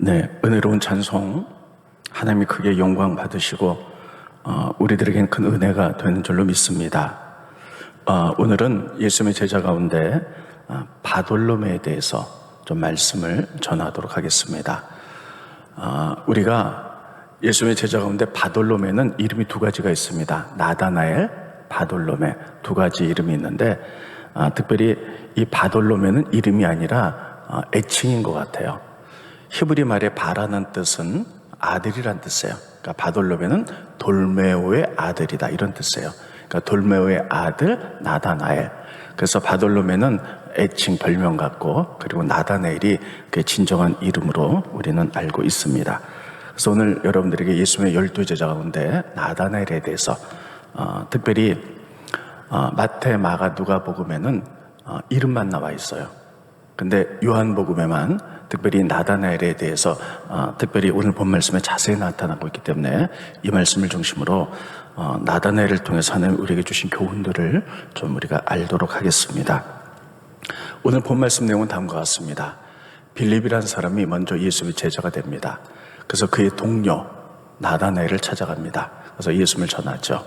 네, 은혜로운 찬송 하나님이 크게 영광 받으시고 우리들에겐 큰 은혜가 되는 줄로 믿습니다. 오늘은 예수님의 제자 가운데 바돌로메에 대해서 좀 말씀을 전하도록 하겠습니다. 우리가 예수님의 제자 가운데 바돌로메는 이름이 두 가지가 있습니다. 나다나엘, 바돌로메 두 가지 이름이 있는데 특별히 이 바돌로메는 이름이 아니라 애칭인 것 같아요. 히브리 말의 바라는 뜻은 아들이란 뜻이에요. 그러니까 바돌로메는 돌메오의 아들이다 이런 뜻이에요. 그러니까 돌메오의 아들 나다나엘. 그래서 바돌로메는 애칭 별명 같고, 그리고 나다나엘이 그 진정한 이름으로 우리는 알고 있습니다. 그래서 오늘 여러분들에게 예수님의 12제자 가운데 나다나엘에 대해서 특별히 마태, 마가, 누가복음에는 이름만 나와 있어요. 근데 요한복음에만 특별히 나다나엘에 대해서 특별히 오늘 본 말씀에 자세히 나타나고 있기 때문에 이 말씀을 중심으로 나다나엘을 통해서 하나님 우리에게 주신 교훈들을 좀 우리가 알도록 하겠습니다. 오늘 본 말씀 내용은 다음과 같습니다. 빌립이라는 사람이 먼저 예수의 제자가 됩니다. 그래서 그의 동료 나다나엘을 찾아갑니다. 그래서 예수님을 전하죠.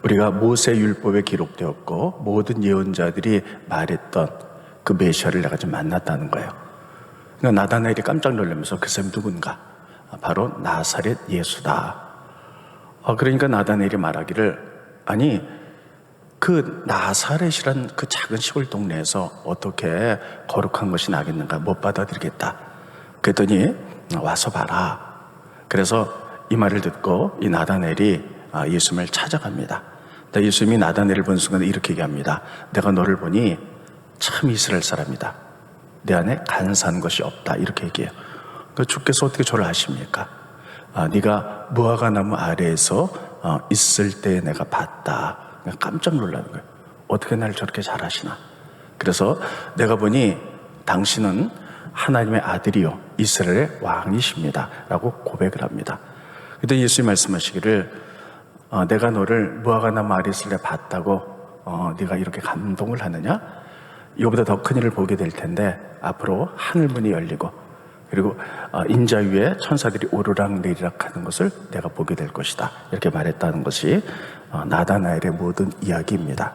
우리가 모세 율법에 기록되었고 모든 예언자들이 말했던 그 메시아를 내가 좀 만났다는 거예요. 그러니까 나다나엘이 깜짝 놀라면서 그 사람이 누군가? 바로 나사렛 예수다. 그러니까 나다나엘이 말하기를, 아니 그 나사렛이란 그 작은 시골 동네에서 어떻게 거룩한 것이 나겠는가? 못 받아들이겠다. 그랬더니 와서 봐라. 그래서 이 말을 듣고 이 나다나엘이 예수님을 찾아갑니다. 예수님이 나다나엘을 본 순간 이렇게 얘기합니다. 내가 너를 보니 참 이스라엘 사람이다. 내 안에 간사한 것이 없다. 이렇게 얘기해요. 그러니까 주께서 어떻게 저를 아십니까? 네가 무화과 나무 아래에서 있을 때 내가 봤다. 깜짝 놀라는 거예요. 어떻게 날 저렇게 잘 아시나? 그래서 내가 보니 당신은 하나님의 아들이요 이스라엘의 왕이십니다 라고 고백을 합니다. 그때 예수님이 말씀하시기를, 내가 너를 무화과 나무 아래 있을 때 봤다고 네가 이렇게 감동을 하느냐? 이거보다 더 큰 일을 보게 될 텐데 앞으로 하늘문이 열리고, 그리고 인자 위에 천사들이 오르락 내리락 하는 것을 내가 보게 될 것이다. 이렇게 말했다는 것이 나다나엘의 모든 이야기입니다.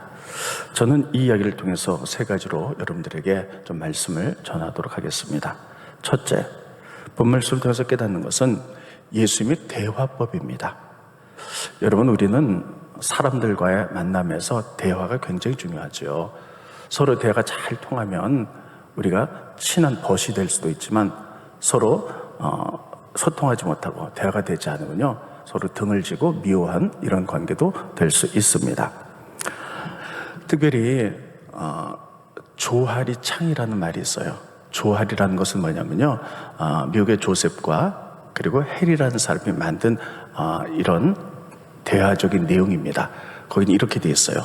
저는 이 이야기를 통해서 세 가지로 여러분들에게 좀 말씀을 전하도록 하겠습니다. 첫째, 본 말씀을 통해서 깨닫는 것은 예수님의 대화법입니다. 여러분, 우리는 사람들과의 만남에서 대화가 굉장히 중요하죠. 서로 대화가 잘 통하면 우리가 친한 벗이 될 수도 있지만 서로 소통하지 못하고 대화가 되지 않으면요 서로 등을 지고 미워한 이런 관계도 될 수 있습니다. 특별히 조하리 창이라는 말이 있어요. 조하리라는 것은 뭐냐면요, 미국의 조셉과 그리고 헬이라는 사람이 만든 이런 대화적인 내용입니다. 거기는 이렇게 돼 있어요.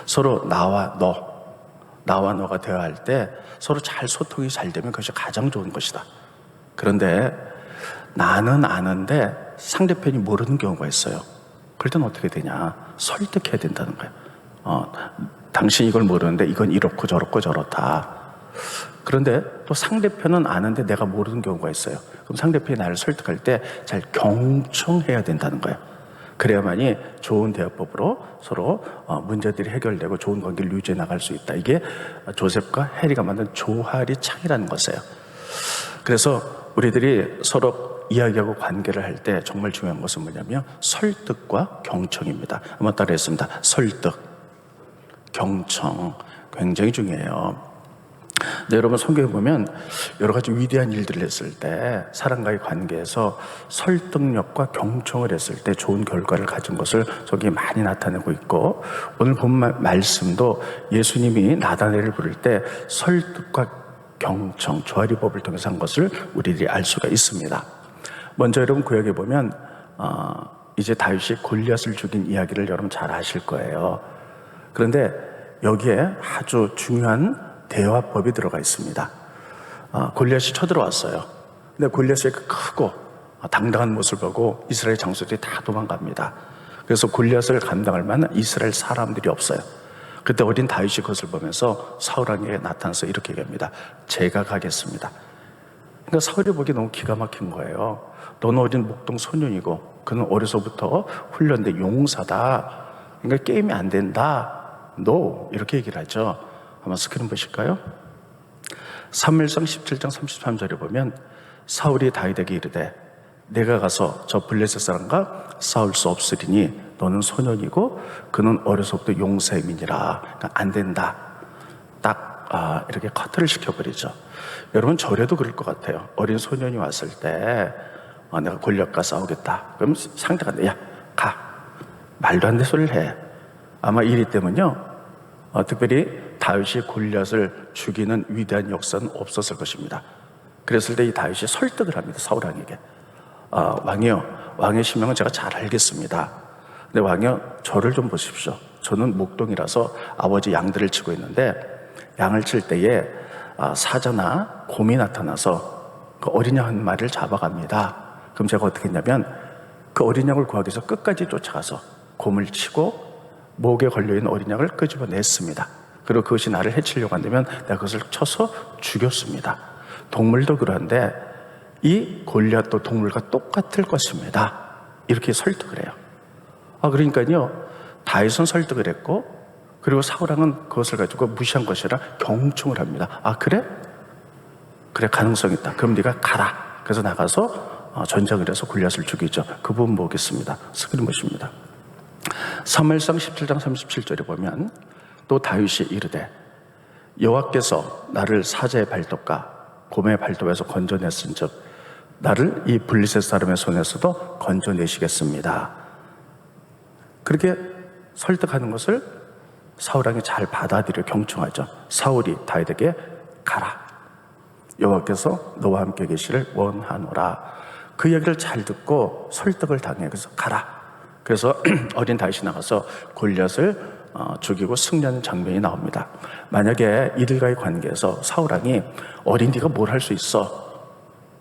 서로 나와 너가 대화할 때 서로 잘 소통이 잘 되면 그것이 가장 좋은 것이다. 그런데 나는 아는데 상대편이 모르는 경우가 있어요. 그럴 땐 어떻게 되냐? 설득해야 된다는 거예요. 당신 이걸 모르는데 이건 이렇고 저렇고 저렇다. 그런데 또 상대편은 아는데 내가 모르는 경우가 있어요. 그럼 상대편이 나를 설득할 때 잘 경청해야 된다는 거예요. 그래야만이 좋은 대화법으로 서로 문제들이 해결되고 좋은 관계를 유지해 나갈 수 있다. 이게 조셉과 해리가 만든 조하리 창이라는 것이에요. 그래서 우리들이 서로 이야기하고 관계를 할 때 정말 중요한 것은 뭐냐면 설득과 경청입니다. 한번 따라했습니다. 설득, 경청 굉장히 중요해요. 네, 여러분 성경에 보면 여러 가지 위대한 일들을 했을 때 사람과의 관계에서 설득력과 경청을 했을 때 좋은 결과를 가진 것을 저기 많이 나타내고 있고, 오늘 본 말씀도 예수님이 나다나엘을 부를 때 설득과 경청, 조하리법을 통해서 한 것을 우리들이 알 수가 있습니다. 먼저 여러분 구약에 보면 이제 다윗이 골리앗을 죽인 이야기를 여러분 잘 아실 거예요. 그런데 여기에 아주 중요한 대화법이 들어가 있습니다. 골리앗이 쳐들어왔어요. 근데 골리앗의 그 크고 당당한 모습을 보고 이스라엘 장수들이 다 도망갑니다. 그래서 골리앗을 감당할 만한 이스라엘 사람들이 없어요. 그때 어린 다윗이 그것을 보면서 사울 왕에게 나타나서 이렇게 얘기합니다. 제가 가겠습니다. 그러니까 사울이 보기에 너무 기가 막힌 거예요. 너는 어린 목동 소년이고 그는 어려서부터 훈련된 용사다. 그러니까 게임이 안 된다. 너 이렇게 얘기를 하죠. 한번 스크린 보실까요? 사무엘상 17장 33절에 보면 사울이 다윗에게 이르되 내가 가서 저 블레셋 사람과 싸울 수 없으리니 너는 소년이고 그는 어려서부터 용사의 민이라. 그러니까 안 된다. 딱 이렇게 커트를 시켜버리죠. 여러분 저래도 그럴 것 같아요. 어린 소년이 왔을 때 내가 골리앗과 싸우겠다. 그럼 상대가 야 가. 말도 안 되는 소리를 해. 아마 이리 때문에요. 특별히 다윗이 골리앗을 죽이는 위대한 역사는 없었을 것입니다. 그랬을 때 이 다윗이 설득을 합니다. 사울 왕에게. 왕이요, 왕의 심령은 제가 잘 알겠습니다. 근데 왕이요, 저를 좀 보십시오. 저는 목동이라서 아버지 양들을 치고 있는데 양을 칠 때에 사자나 곰이 나타나서 그 어린 양 한 마리를 잡아갑니다. 그럼 제가 어떻게 했냐면 그 어린 양을 구하기 위해서 끝까지 쫓아가서 곰을 치고 목에 걸려있는 어린 양을 끄집어냈습니다. 그리고 그것이 나를 해치려고 한다면 내가 그것을 쳐서 죽였습니다. 동물도 그런데 이 골리앗도 동물과 똑같을 것입니다. 이렇게 설득을 해요. 그러니까요, 다윗은 설득을 했고, 그리고 사울왕은 그것을 가지고 무시한 것이라 경총을 합니다. 그래? 그래, 가능성 있다. 그럼 네가 가라. 그래서 나가서 전쟁을 해서 골리앗을 죽이죠. 그 부분 보겠습니다. 스크린 보십니다. 사무엘상 17장 37절에 보면 또 다윗이 이르되 여호와께서 나를 사자의 발톱과 곰의 발톱에서 건져냈은즉 나를 이 블레셋 사람의 손에서도 건져내시겠습니다. 그렇게 설득하는 것을 사울왕이 잘 받아들여 경청하죠. 사울이 다윗에게 가라. 여호와께서 너와 함께 계시를 원하노라. 그 이야기를 잘 듣고 설득을 당해. 그래서 가라. 그래서 어린 다윗이 나가서 골리앗을 죽이고 승리하는 장면이 나옵니다. 만약에 이들과의 관계에서 사울왕이 어린 네가 뭘 할 수 있어?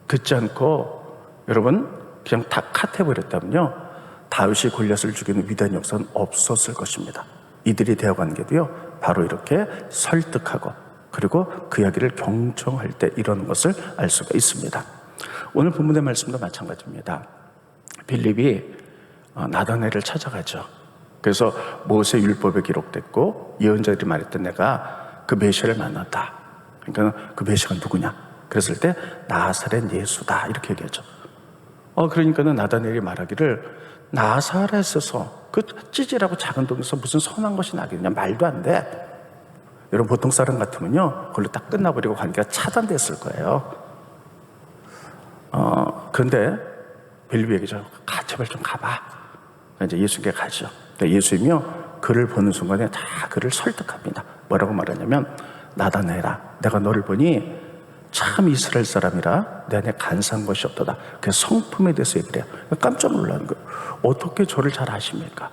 듣지 않고 여러분 그냥 다 컷해버렸다면요, 다윗이 골리앗을 죽이는 위대한 역사는 없었을 것입니다. 이들이 대화관계도요 바로 이렇게 설득하고 그리고 그 이야기를 경청할 때 이러는 것을 알 수가 있습니다. 오늘 본문의 말씀도 마찬가지입니다. 빌립이 나다나엘을 찾아가죠. 그래서 모세 율법에 기록됐고 예언자들이 말했던 내가 그 메시아를 만났다. 그러니까 그 메시아가 누구냐? 그랬을 때 나사렛 예수다 이렇게 얘기하죠. 그러니까는 나다나엘이 말하기를 나사렛에서 그 찌질하고 작은 동네에서 무슨 선한 것이 나겠냐? 말도 안 돼. 여러분 보통 사람 같으면요 그걸로 딱 끝나버리고 관계가 차단됐을 거예요. 그런데 빌립이 얘기죠. 제발 좀 가봐. 이제 예수께 가죠. 예수님이요 그를 보는 순간에 다 그를 설득합니다. 뭐라고 말하냐면 나다나엘아, 내가 너를 보니 참 이스라엘 사람이라 내 안에 간사한 것이 없도다. 그래서 성품에 대해서 얘기를 해요. 깜짝 놀라는 거예요. 어떻게 저를 잘 아십니까?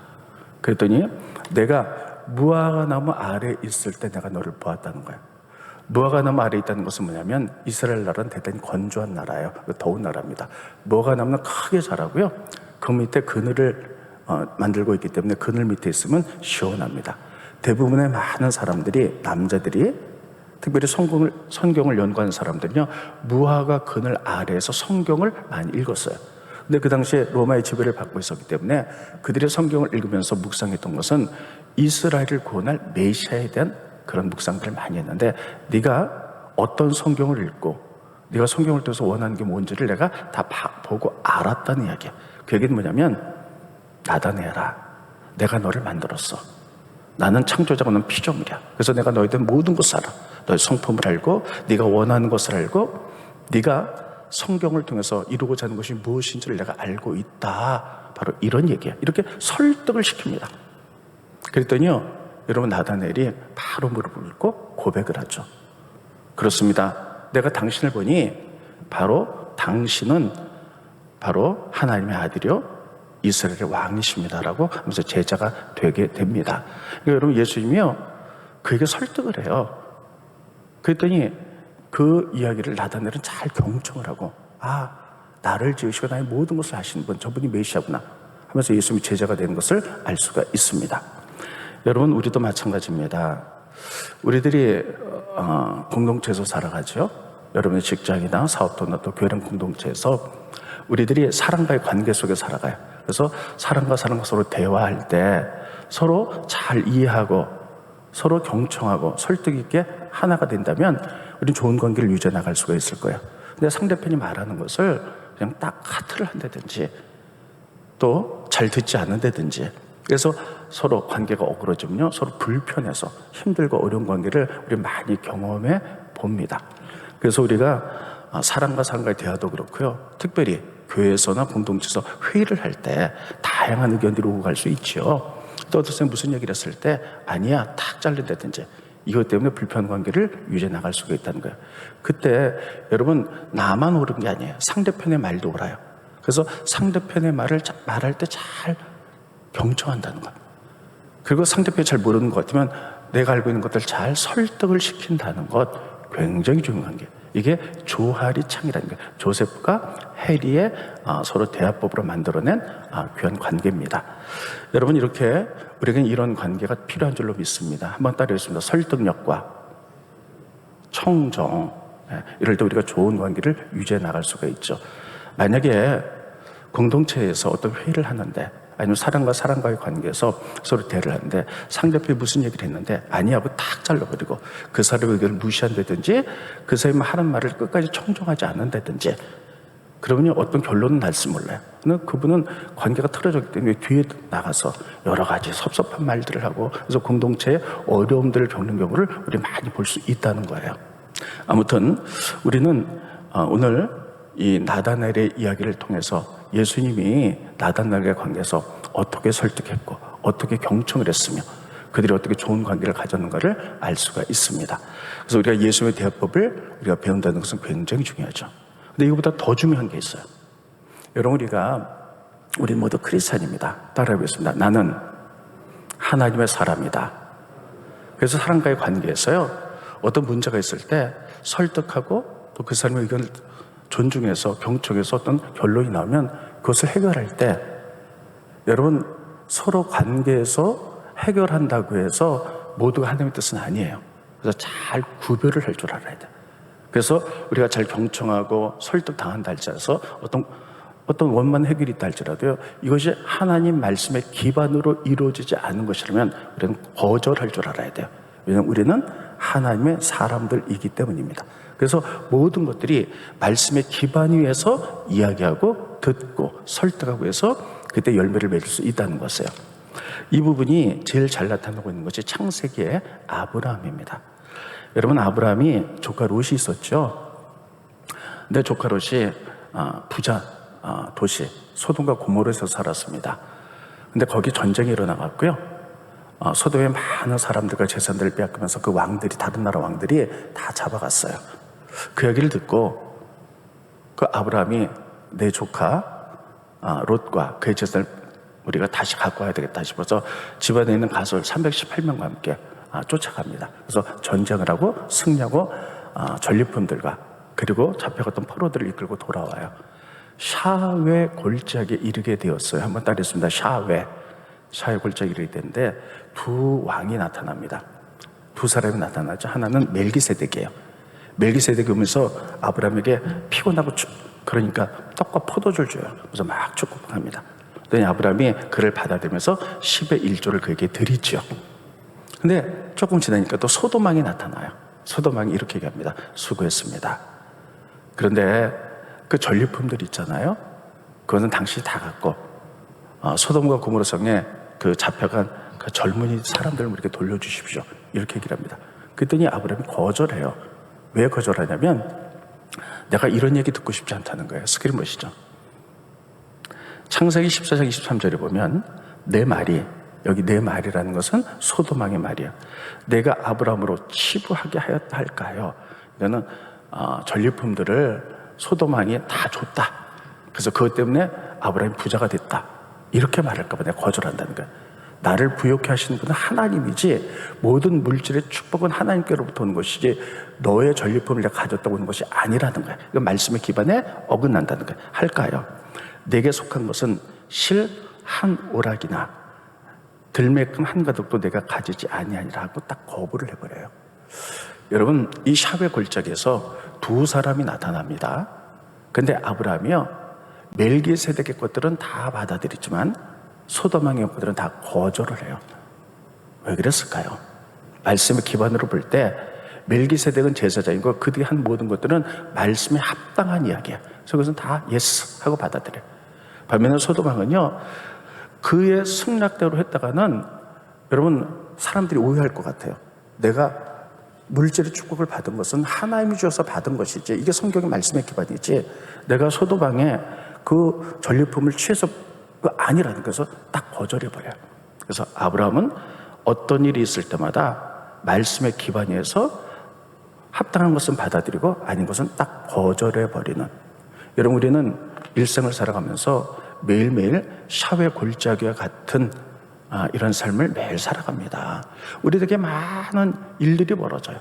그랬더니 내가 무화과 나무 아래에 있을 때 내가 너를 보았다는 거예요. 무화과 나무 아래에 있다는 것은 뭐냐면 이스라엘 나라는 대단히 건조한 나라예요. 더운 나라입니다. 무화과 나무는 크게 자라고요, 그 밑에 그늘을 만들고 있기 때문에 그늘 밑에 있으면 시원합니다. 대부분의 많은 사람들이, 남자들이 특별히 성경을 연구하는 사람들은요 무화과 그늘 아래에서 성경을 많이 읽었어요. 근데 그 당시에 로마의 지배를 받고 있었기 때문에 그들의 성경을 읽으면서 묵상했던 것은 이스라엘을 구원할 메시아에 대한 그런 묵상들을 많이 했는데, 네가 어떤 성경을 읽고 네가 성경을 통해서 원하는 게 뭔지를 내가 다 보고 알았다는 이야기야. 그 얘기는 뭐냐면 나다나엘아, 내가 너를 만들었어. 나는 창조자고 넌 피조물이야. 그래서 내가 너에 대한 모든 것을 알아. 너의 성품을 알고 네가 원하는 것을 알고 네가 성경을 통해서 이루고자 하는 것이 무엇인지를 내가 알고 있다. 바로 이런 얘기야. 이렇게 설득을 시킵니다. 그랬더니요 여러분 나다나엘이 바로 무릎을 꿇고 고백을 하죠. 그렇습니다. 내가 당신을 보니 바로 당신은 바로 하나님의 아들이요 이스라엘의 왕이십니다라고 하면서 제자가 되게 됩니다. 그러니까 여러분 예수님이요 그에게 설득을 해요. 그랬더니 그 이야기를 나다나엘은 잘 경청을 하고 나를 지으시고 나의 모든 것을 하시는 분, 저분이 메시아구나 하면서 예수님이 제자가 되는 것을 알 수가 있습니다. 여러분 우리도 마찬가지입니다. 우리들이 공동체에서 살아가죠. 여러분의 직장이나 사업도나 또 교회랑 공동체에서 우리들이 사람과의 관계 속에 살아가요. 그래서 사람과 사람과 서로 대화할 때 서로 잘 이해하고 서로 경청하고 설득 있게 하나가 된다면 우리는 좋은 관계를 유지해 나갈 수가 있을 거예요. 근데 상대편이 말하는 것을 그냥 딱 카트를 한다든지 또 잘 듣지 않는다든지, 그래서 서로 관계가 어그러지면요 서로 불편해서 힘들고 어려운 관계를 우리 많이 경험해 봅니다. 그래서 우리가 사람과 사람과의 대화도 그렇고요, 특별히 교회에서나 공동체에서 회의를 할 때 다양한 의견들이 오고 갈 수 있죠. 또 어떤 사람이 무슨 얘기를 했을 때 아니야 탁 자른다든지 이것 때문에 불편 관계를 유지해 나갈 수가 있다는 거예요. 그때 여러분 나만 옳은 게 아니에요. 상대편의 말도 옳아요. 그래서 상대편의 말을 말할 때 잘 경청한다는 것, 그리고 상대편이 잘 모르는 것 같으면 내가 알고 있는 것들을 잘 설득을 시킨다는 것, 굉장히 중요한 게 이게 조하리 창이라는 거예요. 조셉과 해리의 서로 대화법으로 만들어낸 귀한 관계입니다. 여러분 이렇게 우리에게는 이런 관계가 필요한 줄로 믿습니다. 한번 따라해보겠습니다. 설득력과 청정, 이럴 때 우리가 좋은 관계를 유지해 나갈 수가 있죠. 만약에 공동체에서 어떤 회의를 하는데 아니면 사람과 사람과의 관계에서 서로 대화를 하는데 상대편이 무슨 얘기를 했는데 아니 하고 탁 잘라버리고 그 사람의 의견을 무시한다든지 그 사람이 하는 말을 끝까지 청정하지 않는다든지, 그러면 어떤 결론은 날지 몰라요. 근데 그분은 관계가 틀어졌기 때문에 뒤에 나가서 여러 가지 섭섭한 말들을 하고, 그래서 공동체의 어려움들을 겪는 경우를 우리 많이 볼 수 있다는 거예요. 아무튼 우리는 오늘 이 나다나엘의 이야기를 통해서 예수님이 나다나엘과의 관계에서 어떻게 설득했고 어떻게 경청을 했으며 그들이 어떻게 좋은 관계를 가졌는가를 알 수가 있습니다. 그래서 우리가 예수님의 대화법을 우리가 배운다는 것은 굉장히 중요하죠. 근데 이거보다 더 중요한 게 있어요. 여러분 우리 모두 크리스찬입니다. 따라해보겠습니다. 나는 하나님의 사람이다. 그래서 사람과의 관계에서요 어떤 문제가 있을 때 설득하고 또 그 사람의 의견을 존중해서 경청해서 어떤 결론이 나오면 그것을 해결할 때 여러분 서로 관계에서 해결한다고 해서 모두가 하나님의 뜻은 아니에요. 그래서 잘 구별을 할 줄 알아야 돼요. 그래서 우리가 잘 경청하고 설득당한다 할지라도 어떤 원만 해결이 있다 할지라도요 이것이 하나님 말씀의 기반으로 이루어지지 않은 것이라면 우리는 거절할 줄 알아야 돼요. 왜냐하면 우리는 하나님의 사람들이기 때문입니다. 그래서 모든 것들이 말씀의 기반 위에서 이야기하고 듣고 설득하고 해서 그때 열매를 맺을 수 있다는 것이에요. 이 부분이 제일 잘 나타나고 있는 것이 창세기의 아브라함입니다. 여러분 아브라함이 조카 롯이 있었죠. 근데 조카 롯이 부자 도시 소돔과 고모르에서 살았습니다. 근데 거기 전쟁이 일어나갔고요. 소돔의 많은 사람들과 재산들을 빼앗기면서 그 왕들이, 다른 나라 왕들이 다 잡아갔어요. 그 얘기를 듣고 그 아브라함이 내 조카 롯과 그의 재산을 우리가 다시 갖고 와야 되겠다 싶어서 집안에 있는 가솔 318명과 함께 쫓아갑니다. 그래서 전쟁을 하고 승리하고 전리품들과 그리고 잡혀갔던 포로들을 이끌고 돌아와요. 샤웨 골짜기에 이르게 되었어요. 한번 따르겠습니다. 샤웨 골짜기에 이르게 되는데 두 왕이 나타납니다. 두 사람이 나타나죠. 하나는 멜기세덱이에요. 멜기세덱이 오면서 아브라함에게 피곤하고 그러니까 떡과 포도주를 줘요. 그래서 막 축복합니다. 그랬더니 아브라함이 그를 받아들면서 10의 1조를 그에게 드리죠. 근데 조금 지나니까 또 소돔왕이 나타나요. 소돔왕이 이렇게 얘기합니다. 수고했습니다. 그런데 그 전리품들 있잖아요. 그거는 당신이 다 갖고 소돔과 고모라 성에 그 잡혀간 그 젊은이 사람들을 우리에게 돌려주십시오. 이렇게 얘기를 합니다. 그랬더니 아브라함이 거절해요. 왜 거절하냐면 내가 이런 얘기 듣고 싶지 않다는 거예요. 스크린 보시죠. 창세기 14장 23절에 보면 내 말이, 여기 내 말이라는 것은 소돔왕의 말이야. 내가 아브라함으로 치부하게 하였다 할까요? 이거는 전리품들을 소돔왕이 다 줬다. 그래서 그것 때문에 아브라함이 부자가 됐다. 이렇게 말할까 봐 내가 거절한다는 거야. 나를 부욕해 하시는 분은 하나님이지 모든 물질의 축복은 하나님께로부터 오는 것이지 너의 전리품을 내가 가졌다고 오는 것이 아니라는 거야. 이건 말씀의 기반에 어긋난다는 거야. 할까요? 내게 속한 것은 실 한 오락이나 들매금 한 가득도 내가 가지지 아니하니라 하고 딱 거부를 해버려요. 여러분, 이 샤베 골짜기에서 두 사람이 나타납니다. 근데 아브라함이요, 멜기세덱의 것들은 다 받아들이지만 소돔왕의 것들은 다 거절을 해요. 왜 그랬을까요? 말씀의 기반으로 볼 때 멜기세덱은 제사장이고 그들이 한 모든 것들은 말씀에 합당한 이야기야. 그래서 그것은 다 예스 하고 받아들여요. 반면에 소돔왕은요, 그의 승낙대로 했다가는 여러분, 사람들이 오해할 것 같아요. 내가 물질의 축복을 받은 것은 하나님이 주셔서 받은 것이지, 이게 성경의 말씀의 기반이지, 내가 소돔왕의 그 전리품을 취해서 아니라는 것을 딱 거절해버려요. 그래서 아브라함은 어떤 일이 있을 때마다 말씀의 기반에서 합당한 것은 받아들이고 아닌 것은 딱 거절해버리는, 여러분, 우리는 일생을 살아가면서 매일매일 샤베 골짜기와 같은 이런 삶을 매일 살아갑니다. 우리에게 많은 일들이 벌어져요.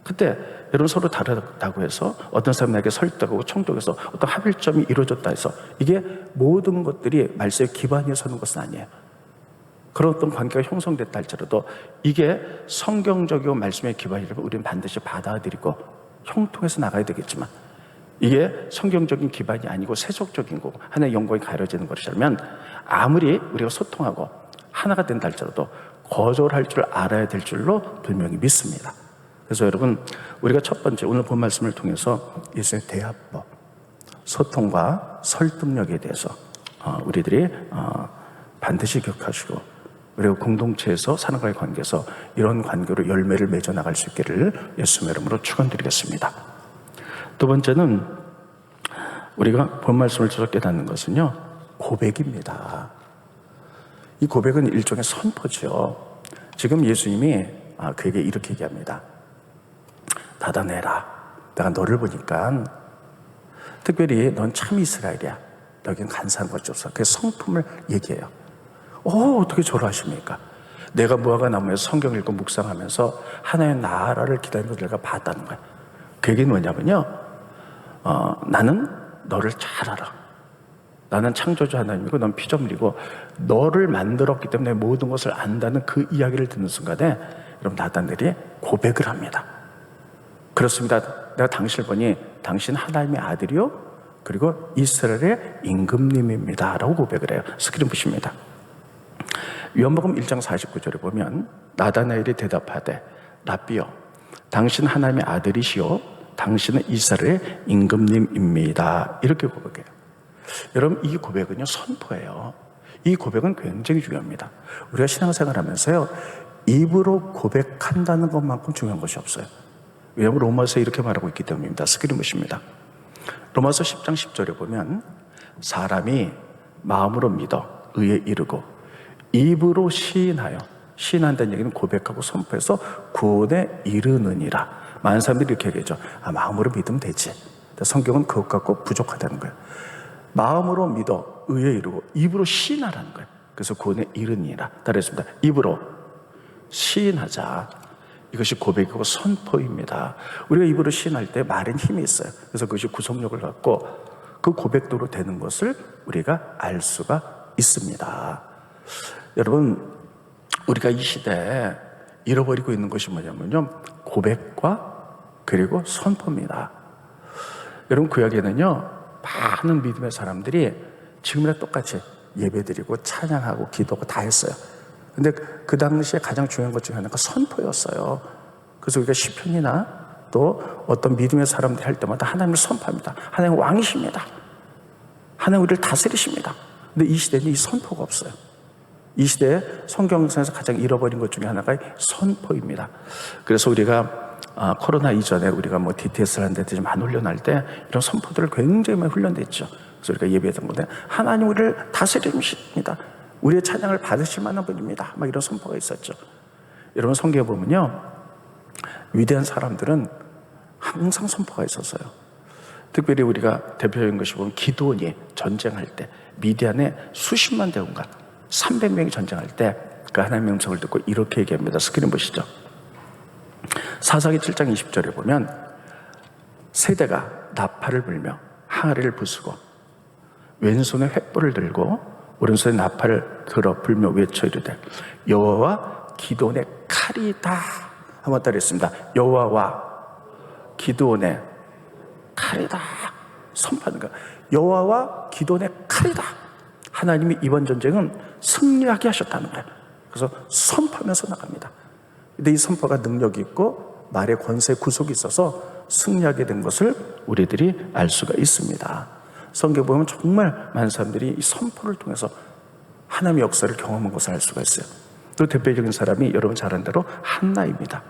그때 여러분, 서로 다르다고 해서 어떤 사람이 나에게 설득하고 청족해서 어떤 합일점이 이루어졌다 해서 이게 모든 것들이 말씀의 기반에 서는 것은 아니에요. 그런 어떤 관계가 형성됐다 할지라도 이게 성경적이고 말씀의 기반이라면 우리는 반드시 받아들이고 형통해서 나가야 되겠지만, 이게 성경적인 기반이 아니고 세속적인 거고 하나의 영광이 가려지는 것이라면 아무리 우리가 소통하고 하나가 된다 할지라도 거절할 줄 알아야 될 줄로 분명히 믿습니다. 그래서 여러분, 우리가 첫 번째 오늘 본 말씀을 통해서 예수의 대화법, 소통과 설득력에 대해서 우리들이 반드시 기억하시고, 그리고 공동체에서 사람과의 관계에서 이런 관계로 열매를 맺어 나갈 수 있기를 예수님의 이름으로 축원드리겠습니다. 두 번째는 우리가 본 말씀을 통해서 깨닫는 것은요, 고백입니다. 이 고백은 일종의 선포죠. 지금 예수님이 그에게 이렇게 얘기합니다. 닫아내라. 내가 너를 보니까 특별히 넌 참 이스라엘이야. 너에겐 간사한 것이 없어. 그 성품을 얘기해요. 어떻게 저를 하십니까? 내가 무화과 나무에서 성경 읽고 묵상하면서 하나의 나라를 기다리는 것을 내가 봤다는 거야. 그 얘기는 뭐냐면요, 나는 너를 잘 알아. 나는 창조주 하나님이고 넌 피조물이고 너를 만들었기 때문에 모든 것을 안다는 그 이야기를 듣는 순간에 여러분, 나단들이 고백을 합니다. 그렇습니다. 내가 당신을 보니 당신 하나님의 아들이요 그리고 이스라엘의 임금님입니다 라고 고백을 해요. 스크린 보십니다. 요한복음 1장 49절에 보면 나다나엘이 대답하되 랍비여, 당신 하나님의 아들이시오 당신은 이스라엘의 임금님입니다. 이렇게 고백해요. 여러분, 이 고백은요, 선포예요. 이 고백은 굉장히 중요합니다. 우리가 신앙생활하면서요, 입으로 고백한다는 것만큼 중요한 것이 없어요. 왜냐하면 로마서에 이렇게 말하고 있기 때문입니다. 스크린 보십니다. 로마서 10장 10절에 보면 사람이 마음으로 믿어 의에 이르고 입으로 시인하여, 시인한다는 얘기는 고백하고 선포해서 구원에 이르느니라. 많은 사람들이 이렇게 얘기하죠. 마음으로 믿으면 되지. 성경은 그것 갖고 부족하다는 거예요. 마음으로 믿어 의에 이르고 입으로 시인하라는 거예요. 그래서 구원에 이르니라. 따라했습니다. 입으로 시인하자. 이것이 고백이고 선포입니다. 우리가 입으로 시인할 때 말엔 힘이 있어요. 그래서 그것이 구속력을 갖고 그 고백도로 되는 것을 우리가 알 수가 있습니다. 여러분, 우리가 이 시대에 잃어버리고 있는 것이 뭐냐면요, 고백과 그리고 선포입니다. 여러분, 구약에는요, 많은 믿음의 사람들이 지금이랑 똑같이 예배드리고 찬양하고 기도하고 다 했어요. 근데 그 당시에 가장 중요한 것 중에 하나가 선포였어요. 그래서 우리가 시편이나 또 어떤 믿음의 사람들이 할 때마다 하나님을 선포합니다. 하나님 왕이십니다. 하나님 우리를 다스리십니다. 근데 이 시대는 이 선포가 없어요. 이 시대에 성경에서 가장 잃어버린 것 중에 하나가 선포입니다. 그래서 우리가 코로나 이전에 우리가 뭐 DTS를 하는데 좀 안 훈련할 때 이런 선포들을 굉장히 많이 훈련됐죠. 그래서 우리가 예배했던 건데 하나님 우리를 다스리십니다. 우리의 찬양을 받으실 만한 분입니다. 막 이런 선포가 있었죠. 여러분, 성경에 보면요, 위대한 사람들은 항상 선포가 있었어요. 특별히 우리가 대표적인 것이 보면 기드온이 전쟁할 때 미디안에 수십만 대군과 300명이 전쟁할 때 그 하나님의 음성을 듣고 이렇게 얘기합니다. 스크린 보시죠. 사사기 7장 20절에 보면 세대가 나팔을 불며 항아리를 부수고 왼손에 횃불을 들고 오른손에 나팔을 들어 불며 외쳐 이르되 여호와와 기드온의 칼이다. 한번 따르겠습니다. 여호와와 기드온의 칼이다. 선포하는 거야. 여호와와 기드온의 칼이다. 하나님이 이번 전쟁은 승리하게 하셨다는 거예요. 그래서 선포하면서 나갑니다. 근데 이 선포가 능력이 있고 말의 권세 구속이 있어서 승리하게 된 것을 우리들이 알 수가 있습니다. 성경에 보면 정말 많은 사람들이 이 선포를 통해서 하나님의 역사를 경험한 것을 알 수가 있어요. 또 대표적인 사람이 여러분 잘 아는 대로 한나입니다.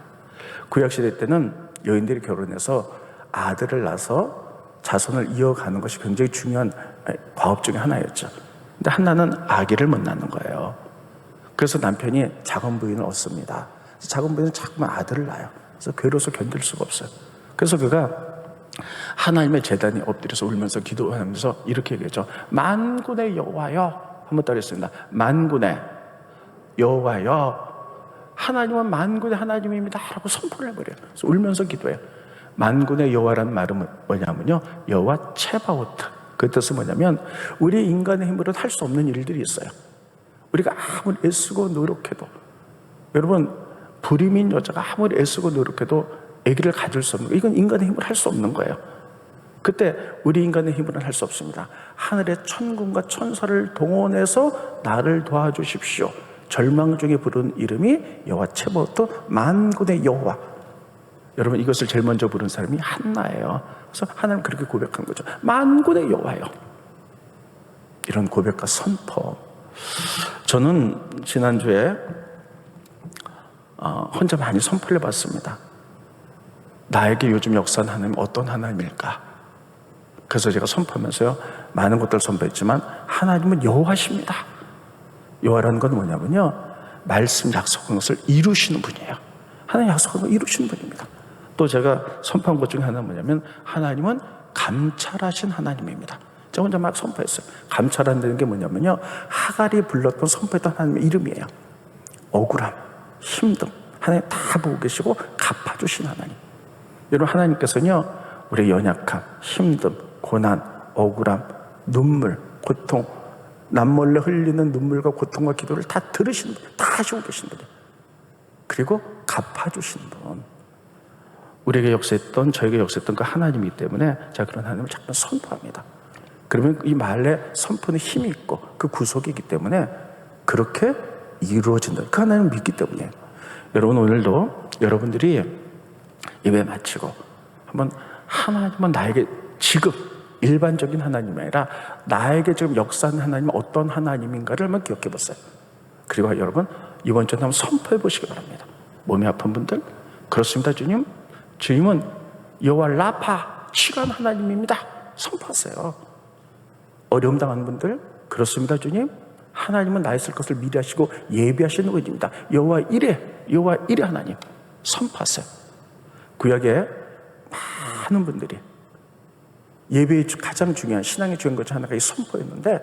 구약시대 때는 여인들이 결혼해서 아들을 낳아서 자손을 이어가는 것이 굉장히 중요한 과업 중에 하나였죠. 근데 한나는 아기를 못 낳는 거예요. 그래서 남편이 작은 부인을 얻습니다. 작은 부인은 자꾸만 아들을 낳아요. 그래서 괴로워서 견딜 수가 없어요. 그래서 그가 하나님의 제단에 엎드려서 울면서 기도하면서 이렇게 얘기했죠. 만군의 여호와여. 한번 따르겠습니다. 만군의 여호와여. 하나님은 만군의 하나님입니다 라고 선포를 해버려요. 그래서 울면서 기도해요. 만군의 여호와라는 말은 뭐냐면요, 여호와 체바오트. 그 뜻은 뭐냐면 우리 인간의 힘으로는 할 수 없는 일들이 있어요. 우리가 아무리 애쓰고 노력해도, 여러분 불임인 여자가 아무리 애쓰고 노력해도 아기를 가질 수 없는 거예요. 이건 인간의 힘으로 할 수 없는 거예요. 그때 우리 인간의 힘으로는 할 수 없습니다. 하늘의 천군과 천사를 동원해서 나를 도와주십시오. 절망 중에 부르는 이름이 여호와 체바오트, 만군의 여호와. 여러분 이것을 제일 먼저 부른 사람이 한나예요. 그래서 하나님 그렇게 고백한 거죠. 만군의 여호와요. 이런 고백과 선포. 저는 지난주에 혼자 많이 선포를 해봤습니다. 나에게 요즘 역사는 하나님 어떤 하나님일까? 그래서 제가 선포하면서요, 많은 것들을 선포했지만 하나님은 여호와십니다. 여호와라는 건 뭐냐면요, 말씀 약속한 것을 이루시는 분이에요. 하나님 약속한 걸 이루시는 분입니다. 또 제가 선포한 것 중에 하나는 뭐냐면 하나님은 감찰하신 하나님입니다. 제가 혼자 막 선포했어요. 감찰한다는 게 뭐냐면요, 하갈이 불렀던 선포했던 하나님의 이름이에요. 억울함, 힘듦, 하나님 다 보고 계시고 갚아주신 하나님. 여러분 하나님께서는요, 우리의 연약함, 힘듦, 고난, 억울함, 눈물, 고통, 남몰래 흘리는 눈물과 고통과 기도를 다 들으시는 분, 다 하시고 계신 분이에요. 그리고 갚아주시는 분. 우리에게 역사했던, 저에게 역사했던 그 하나님이기 때문에 제가 그런 하나님을 자꾸 선포합니다. 그러면 이 말에 선포는 힘이 있고 그 구속이 있기 때문에 그렇게 이루어진다. 그 하나님을 믿기 때문이에요. 여러분 오늘도 여러분들이 예배 마치고 한번 하나님은 나에게 지금 일반적인 하나님이 아니라 나에게 지금 역사하는 하나님은 어떤 하나님인가를 한번 기억해 보세요. 그리고 여러분 이번 주에 한번 선포해 보시기 바랍니다. 몸이 아픈 분들, 그렇습니다 주님, 주님은 여호와 라파, 치료하는 하나님입니다. 선포하세요. 어려움 당하는 분들, 그렇습니다 주님, 하나님은 나의 쓸 것을 미리 하시고 예비하시는 분입니다. 여호와 이레 하나님. 선포하세요. 구약에 많은 분들이 예배의 가장 중요한, 신앙의 중요한 것 중 하나가 이 선포였는데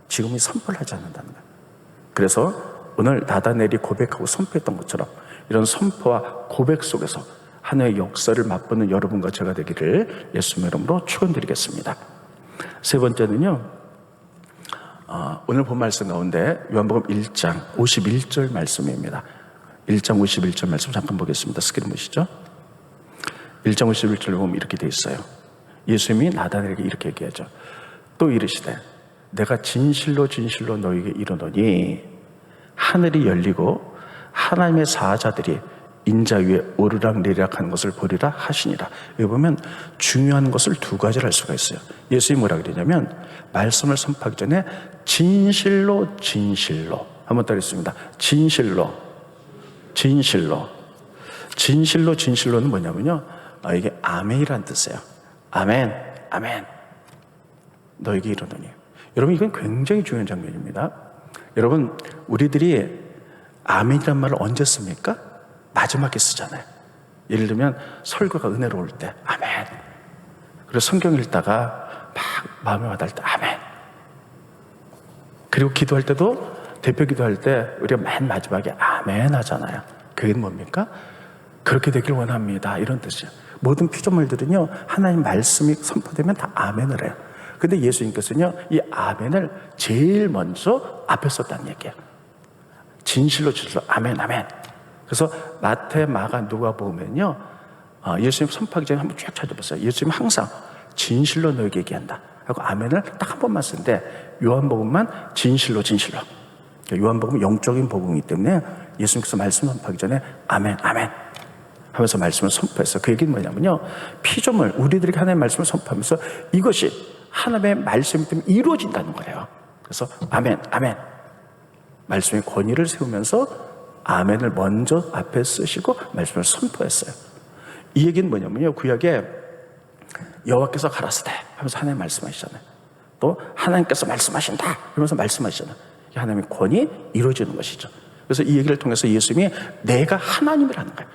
지금은 선포를 하지 않는다는 거예요. 그래서 오늘 나다넬이 고백하고 선포했던 것처럼 이런 선포와 고백 속에서 하나님의 역사를 맛보는 여러분과 제가 되기를 예수님의 이름으로 축원드리겠습니다. 세 번째는요, 오늘 본 말씀 가운데 요한복음 1장 51절 말씀입니다. 1장 51절 말씀 잠깐 보겠습니다. 스크린 보시죠. 1장 51절 보면 이렇게 돼 있어요. 예수님이 나다넬에게 이렇게 얘기하죠. 또 이르시되 내가 진실로 진실로 너희에게 이르노니 하늘이 열리고 하나님의 사자들이 인자 위에 오르락내리락 하는 것을 보리라 하시니라. 여기 보면 중요한 것을 두 가지를 할 수가 있어요. 예수님이 뭐라 그러냐면 말씀을 선포하기 전에 진실로 한번 따르겠습니다. 진실로는 뭐냐면요, 이게 아멘이란 뜻이에요. 아멘. 너에게 이르노니. 여러분 이건 굉장히 중요한 장면입니다. 여러분 우리들이 아멘이란 말을 언제 씁니까? 마지막에 쓰잖아요. 예를 들면 설교가 은혜로울 때 아멘. 그리고 성경 읽다가 막 마음에 와닿을 때 아멘. 그리고 기도할 때도, 대표 기도할 때 우리가 맨 마지막에 아멘 하잖아요. 그게 뭡니까? 그렇게 되길 원합니다, 이런 뜻이에요. 모든 피조물들은요, 하나님 말씀이 선포되면 다 아멘을 해요. 근데 예수님께서는요, 이 아멘을 제일 먼저 앞에 썼다는 얘기예요. 진실로 아멘. 그래서 마태, 마가, 누가 보면요, 예수님 선포하기 전에 한번 쭉 찾아보세요. 예수님 항상 진실로 너에게 얘기한다 하고 아멘을 딱 한 번만 쓰는데, 요한복음만 진실로 진실로. 요한복음은 영적인 복음이기 때문에 예수님께서 말씀 선포하기 전에 아멘 아멘 하면서 말씀을 선포했어요. 그 얘기는 뭐냐면요, 피조물, 우리들에게 하나님의 말씀을 선포하면서 이것이 하나님의 말씀이 때문에 이루어진다는 거예요. 그래서 아멘 아멘, 말씀의 권위를 세우면서 아멘을 먼저 앞에 쓰시고 말씀을 선포했어요. 이 얘기는 뭐냐면요, 구약에 여호와께서 가라사대 하면서 하나님 말씀하시잖아요. 또 하나님께서 말씀하신다 그러면서 말씀하시잖아요. 하나님의 권위 이루어지는 것이죠. 그래서 이 얘기를 통해서 예수님이 내가 하나님이라는 거예요.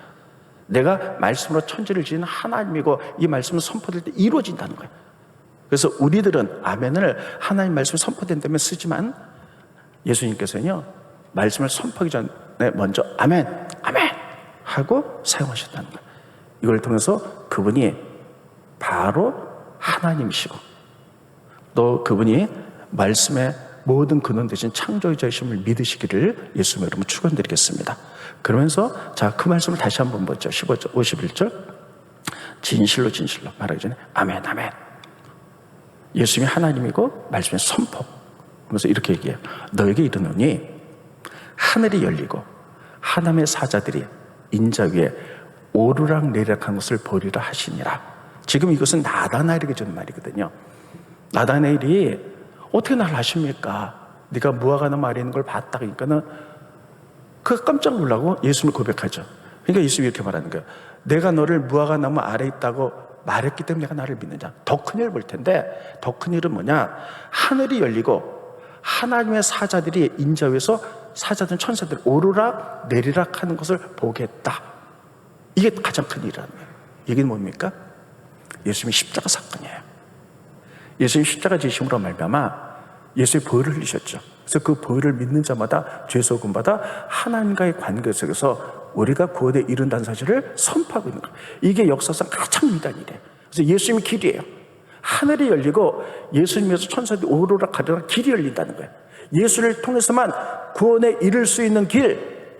내가 말씀으로 천지를 지은 하나님이고 이 말씀을 선포될 때 이루어진다는 거예요. 그래서 우리들은 아멘을 하나님 말씀이 선포된다면 쓰지만, 예수님께서는요, 말씀을 선포하기 전에 먼저 아멘 아멘 하고 사용하셨다는 거예요. 이걸 통해서 그분이 바로 하나님이시고, 또 그분이 말씀의 모든 근원 되신 창조주이심을 믿으시기를 예수님 이름으로 축원드리겠습니다. 그러면서 자, 그 말씀을 다시 한번 보죠. 15절, 51절. 진실로 진실로 말하기 전에 아멘 아멘. 예수님이 하나님이고 말씀의 선포. 그래서 이렇게 얘기해요. 너에게 이르노니 하늘이 열리고 하나님의 사자들이 인자 위에 오르락내리락한 것을 보리라 하시니라. 지금 이것은 나다나엘에게 주는 말이거든요. 나다나엘이 어떻게 날 아십니까? 네가 무화과나무 아래에 있는 걸 봤다. 그러니까는 그가 깜짝 놀라고 예수님을 고백하죠. 그러니까 예수님이 이렇게 말하는 거예요. 내가 너를 무화과나무 아래에 있다고 말했기 때문에 내가 나를 믿느냐. 더 큰 일을 볼 텐데, 더 큰 일은 뭐냐? 하늘이 열리고 하나님의 사자들이 인자 위에서, 사자든 천사들 오르락 내리락 하는 것을 보겠다. 이게 가장 큰 일이라는 거예요. 이게 뭡니까? 예수님의 십자가 사건이에요. 예수님 십자가 지심으로 말미암아 예수의 벌을 흘리셨죠. 그래서 그 벌을 믿는 자마다 죄소금 받아 하나님과의 관계 속에서 우리가 구원에 이른다는 사실을 선포하고 있는 거예요. 이게 역사상 가장 위대한 일이에요. 그래서 예수님이 길이에요. 하늘이 열리고 예수님에서 천사들이 오르락 가르락 길이 열린다는 거예요. 예수를 통해서만 구원에 이를 수 있는 길,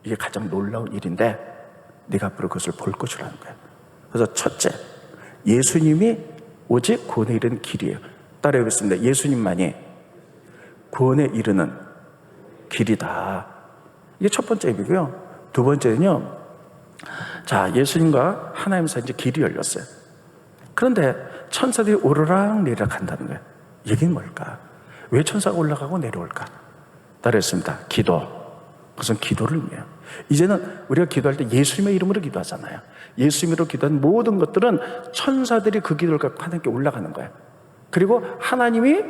이게 가장 놀라운 일인데 네가 앞으로 그것을 볼 것이라는 거예요. 그래서 첫째, 예수님이 오직 구원에 이르는 길이에요. 따라해보겠습니다. 예수님만이 구원에 이르는 길이다. 이게 첫 번째 얘기고요. 두 번째는요, 자, 예수님과 하나님 사이 이제 길이 열렸어요. 그런데 천사들이 오르락 내리락 한다는 거예요. 얘기는 뭘까? 왜 천사가 올라가고 내려올까? 따라했습니다. 기도. 그것은 기도를 의미해요. 이제는 우리가 기도할 때 예수님의 이름으로 기도하잖아요. 예수님으로 기도한 모든 것들은 천사들이 그 기도를 갖고 하나님께 올라가는 거예요. 그리고 하나님이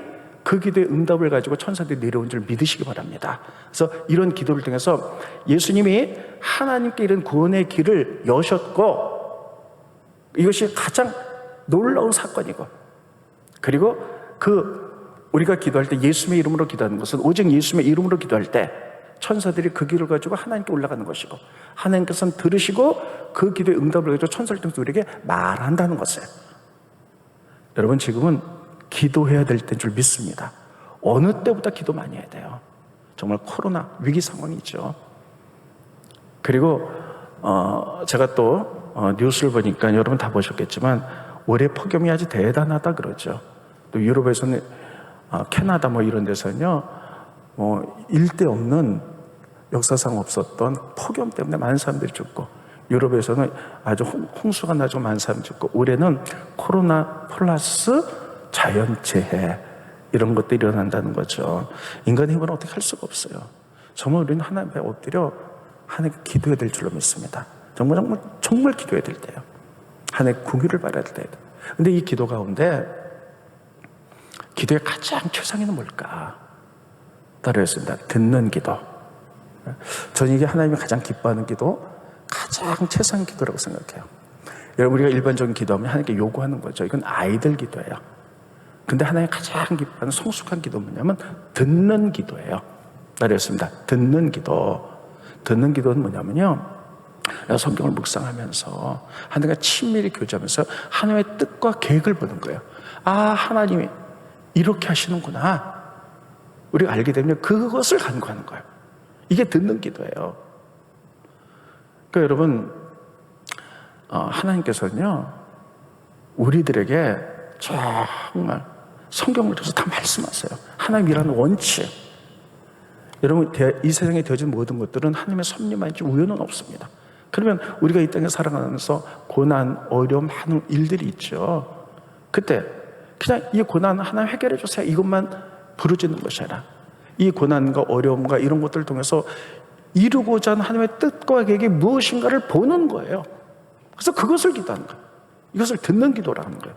그 기도의 응답을 가지고 천사들이 내려온 줄 믿으시기 바랍니다. 그래서 이런 기도를 통해서 예수님이 하나님께 이른 구원의 길을 여셨고, 이것이 가장 놀라운 사건이고, 그리고 우리가 기도할 때 예수님의 이름으로 기도하는 것은 오직 예수님의 이름으로 기도할 때 천사들이 그 길을 가지고 하나님께 올라가는 것이고, 하나님께서는 들으시고 그 기도의 응답을 가지고 천사를 통해서 우리에게 말한다는 것이에요. 여러분, 지금은 기도해야 될 때인 줄 믿습니다. 어느 때보다 기도 많이 해야 돼요. 정말 코로나 위기 상황이죠. 그리고 제가 또 뉴스를 보니까 여러분 다 보셨겠지만 올해 폭염이 아주 대단하다 그러죠. 또 유럽에서는 캐나다 뭐 이런 데서는요, 일대 없는, 역사상 없었던 폭염 때문에 많은 사람들이 죽고, 유럽에서는 아주 홍수가 나서 많은 사람이 죽고, 올해는 코로나 플러스 자연재해, 이런 것들이 일어난다는 거죠. 인간의 힘은 어떻게 할 수가 없어요. 정말 우리는 하나님 앞에 엎드려 하나님께 기도해야 될 줄로 믿습니다. 정말 기도해야 될 때요. 하나님의 궁유를 바라야 될 때요. 근데 이 기도 가운데 기도의 가장 최상위는 뭘까? 따라했습니다. 듣는 기도. 저는 이게 하나님이 가장 기뻐하는 기도, 가장 최상 기도라고 생각해요. 여러분, 우리가 일반적인 기도하면 하나님께 요구하는 거죠. 이건 아이들 기도예요. 근데 하나님이 가장 기뻐하는 성숙한 기도는 뭐냐면 듣는 기도예요. 따라했습니다. 듣는 기도. 듣는 기도는 뭐냐면요, 성경을 묵상하면서 하나님과 친밀히 교제하면서 하나님의 뜻과 계획을 보는 거예요. 아, 하나님이 이렇게 하시는구나. 우리가 알게 되면 그것을 간구하는 거예요. 이게 듣는 기도예요. 그러니까 여러분, 하나님께서는요, 우리들에게 정말 성경을 통해서 다 말씀하세요. 하나님이라는 원칙. 여러분, 이 세상에 되어진 모든 것들은 하나님의 섭리만이지 우연은 없습니다. 그러면 우리가 이 땅에 살아가면서 고난, 어려움, 많은 일들이 있죠. 그때 그냥 이 고난 하나님 해결해 주세요, 이것만 부르짖는 것이 아니라 이 고난과 어려움과 이런 것들을 통해서 이루고자 하는 하나님의 뜻과 계획이 무엇인가를 보는 거예요. 그래서 그것을 기도하는 거예요. 이것을 듣는 기도라는 거예요.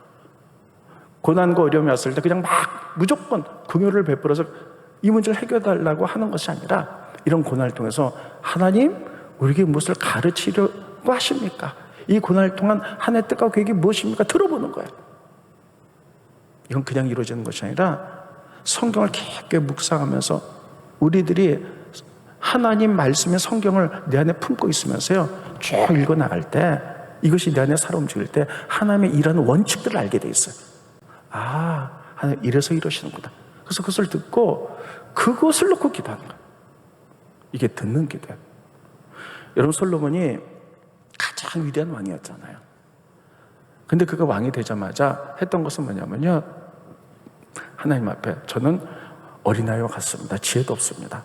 고난과 어려움이 왔을 때 그냥 막 무조건 긍휼을 베풀어서 이 문제를 해결해달라고 하는 것이 아니라 이런 고난을 통해서 하나님, 우리에게 무엇을 가르치려고 하십니까? 이 고난을 통한 하나님의 뜻과 계획이 무엇입니까? 들어보는 거예요. 이건 그냥 이루어지는 것이 아니라 성경을 깊게 묵상하면서 우리들이 하나님 말씀의 성경을 내 안에 품고 있으면서요, 쭉 읽어 나갈 때 이것이 내 안에 살아 움직일 때 하나님의 일하는 원칙들을 알게 돼 있어요. 하나님 이래서 이러시는구나. 그래서 그것을 듣고 그것을 놓고 기도하는 거예요. 이게 듣는 기도예요. 여러분, 솔로몬이 가장 위대한 왕이었잖아요. 근데 그가 왕이 되자마자 했던 것은 뭐냐면요, 하나님 앞에 저는 어린아이와 같습니다. 지혜도 없습니다.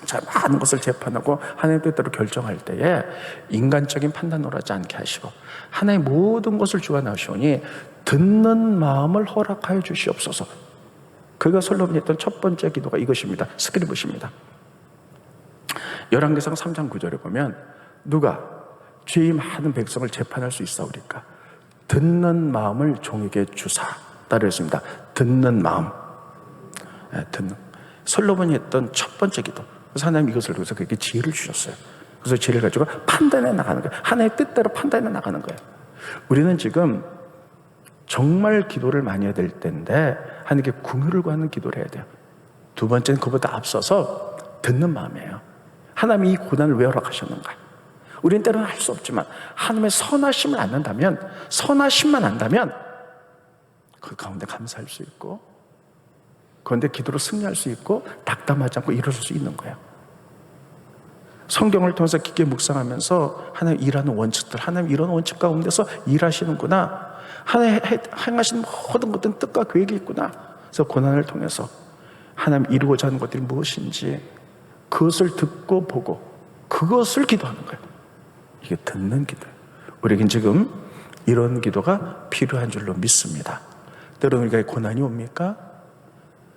자, 많은 것을 재판하고 하나님 뜻대로 결정할 때에 인간적인 판단으로 하지 않게 하시고 하나님 모든 것을 주관하시오니 듣는 마음을 허락하여 주시옵소서. 그가 솔로몬이 했던 첫 번째 기도가 이것입니다. 스크립트입니다. 열왕기상 3장 9절에 보면 누가 죄의 많은 백성을 재판할 수 있사오리까? 듣는 마음을 종에게 주사. 따로 했습니다. 듣는 마음. 듣는. 솔로몬이 했던 첫 번째 기도. 그래서 하나님 이것을 통해서 그에게 지혜를 주셨어요. 그래서 지혜를 가지고 판단해 나가는 거예요. 하나님의 뜻대로 판단해 나가는 거예요. 우리는 지금 정말 기도를 많이 해야 될 때인데 하나님께 긍휼을 구하는 기도를 해야 돼요. 두 번째는 그보다 앞서서 듣는 마음이에요. 하나님이 이 고난을 왜 허락하셨는가? 우리는 때로는 할 수 없지만 하나님의 선하심을 안다면, 선하심만 안다면 그 가운데 감사할 수 있고 그런데 기도로 승리할 수 있고 낙담하지 않고 일어설 수 있는 거예요. 성경을 통해서 깊게 묵상하면서 하나님 일하는 원칙들, 하나님 이런 원칙 가운데서 일하시는구나, 하나님 행하시는 모든 것들은 뜻과 계획이 있구나. 그래서 고난을 통해서 하나님 이루고자 하는 것들이 무엇인지 그것을 듣고 보고 그것을 기도하는 거예요. 이게 듣는 기도예요. 우리에겐 지금 이런 기도가 필요한 줄로 믿습니다. 때로는 우리가 고난이 옵니까?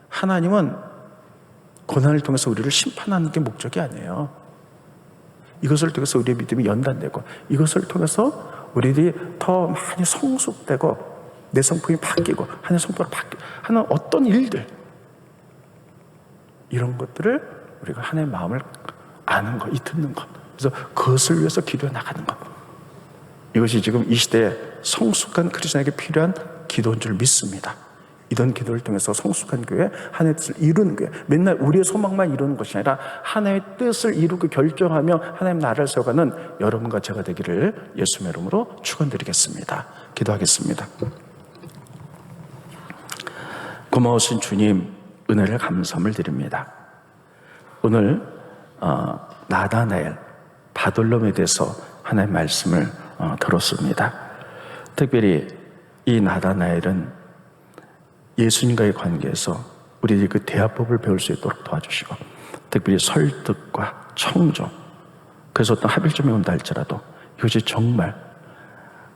하나님은 고난을 통해서 우리를 심판하는 게 목적이 아니에요. 이것을 통해서 우리의 믿음이 연단되고 이것을 통해서 우리들이 더 많이 성숙되고 내 성품이 바뀌고 하나님의 성품으로 바뀌고 하는 어떤 일들, 이런 것들을 우리가 하나님의 마음을 아는 것, 이 듣는 것, 그래서 그것을 위해서 기도해 나가는 것, 이것이 지금 이 시대에 성숙한 크리스천에게 필요한 기도인 줄 믿습니다. 이런 기도를 통해서 성숙한 교회, 하나님의 뜻을 이루는 교회, 맨날 우리의 소망만 이루는 것이 아니라 하나님의 뜻을 이루고 결정하며 하나님 나라를 세워가는 여러분과 제가 되기를 예수의 이름으로 축원드리겠습니다. 기도하겠습니다. 고마우신 주님, 은혜를 감사함을 드립니다. 오늘 나다나엘, 바돌롬에 대해서 하나님의 말씀을 들었습니다. 특별히 이 나다나엘은 예수님과의 관계에서 우리들이 그 대화법을 배울 수 있도록 도와주시고, 특별히 설득과 청조, 그래서 어떤 합일점이 온다 할지라도 이것이 정말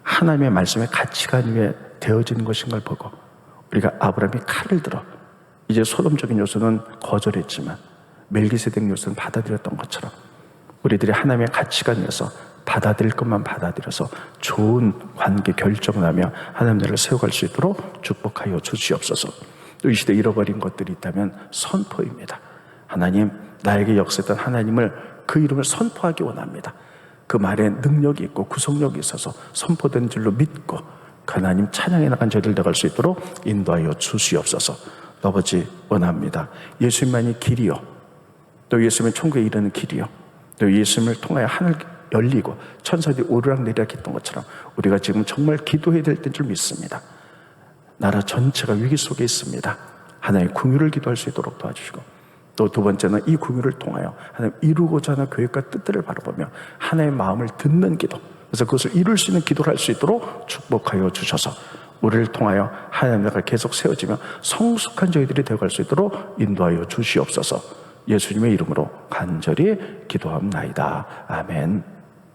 하나님의 말씀의 가치관 위에 되어지는 것인 걸 보고, 우리가 아브라함이 칼을 들어 이제 소돔적인 요소는 거절했지만 멜기세덱 요소는 받아들였던 것처럼 우리들이 하나님의 가치관 위에서 받아들일 것만 받아들여서 좋은 관계 결정을 하며 하나님 나라를 세워갈 수 있도록 축복하여 주시옵소서. 또 이 시대에 잃어버린 것들이 있다면 선포입니다. 하나님, 나에게 역사했던 하나님을, 그 이름을 선포하기 원합니다. 그 말에 능력이 있고 구속력이 있어서 선포된 줄로 믿고 그 하나님 찬양해 나간 저희들 되갈 수 있도록 인도하여 주시옵소서. 아버지, 원합니다. 예수님만이 길이요, 또 예수님의 천국에 이르는 길이요, 또 예수님을 통하여 하늘 열리고 천사들이 오르락 내리락 했던 것처럼 우리가 지금 정말 기도해야 될 때인 줄 믿습니다. 나라 전체가 위기 속에 있습니다. 하나님의 긍휼을 기도할 수 있도록 도와주시고, 또 두 번째는 이 궁유를 통하여 하나님 이루고자 하는 계획과 뜻들을 바라보며 하나님의 마음을 듣는 기도, 그래서 그것을 이룰 수 있는 기도를 할 수 있도록 축복하여 주셔서 우리를 통하여 하나님의 나라가 계속 세워지며 성숙한 저희들이 되어갈 수 있도록 인도하여 주시옵소서. 예수님의 이름으로 간절히 기도합나이다. 아멘.